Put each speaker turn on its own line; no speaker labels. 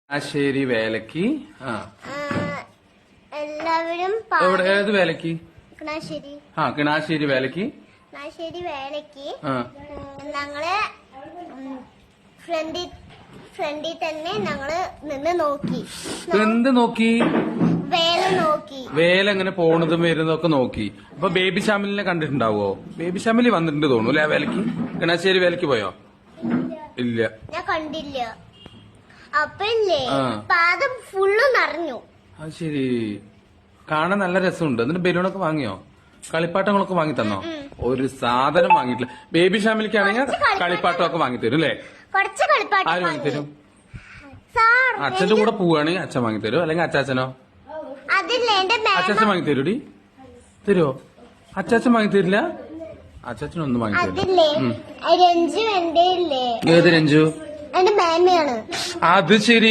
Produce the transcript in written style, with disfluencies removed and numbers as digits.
ശരി വേലക്ക്
എല്ലാവരും
ഏത് വേലക്ക്
കിണാശ്ശേരി
കിണാശ്ശേരി വേലക്ക്
ഞങ്ങള് ഫ്രണ്ടിൽ തന്നെ ഞങ്ങള് നിന്ന് നോക്കി.
എന്ത് നോക്കി?
വേല
എങ്ങനെ പോണതും വരുന്നതൊക്കെ നോക്കി. അപ്പൊ ബേബി ഷാമിലിനെ കണ്ടിട്ടുണ്ടാവോ? ബേബി ഷാമിലി വന്നിട്ടുണ്ട് തോന്നുന്നു അല്ലെ? വേലക്ക് കിണാശ്ശേരി വേലക്ക് പോയോ? ഇല്ല,
ഞാൻ കണ്ടില്ല. അപ്പല്ലേ പാദം ഫുള്ള് നിറഞ്ഞു.
അത് ശരി. കാണാൻ നല്ല രസമുണ്ട്. എന്നിട്ട് ബലൂണൊക്കെ വാങ്ങിയോ? കളിപ്പാട്ടങ്ങളൊക്കെ വാങ്ങി തന്നോ? ഒരു സാധനം വാങ്ങിയിട്ടില്ല. ബേബി ഷാമിലിക്കാണെങ്കിൽ കളിപ്പാട്ടമൊക്കെ വാങ്ങി തരും അല്ലേ?
കുറച്ച് കളിപ്പാട്ടം
ആര് വാങ്ങി തരും? അച്ഛന്റെ കൂടെ പോവുകയാണെങ്കിൽ അച്ഛൻ വാങ്ങി തരും, അല്ലെങ്കിൽ അച്ചാച്ചനോ? അച്ചാച്ചൻ വാങ്ങി തരൂടി? തരുമോ? അച്ചാച്ചൻ വാങ്ങി തരില്ല? അച്ചാച്ചനൊന്നും വാങ്ങി തരില്ല.
രഞ്ജു എന്റെ
ഏത് രഞ്ജു?
എന്റെ മാമയാണ്.
അത് ശരി.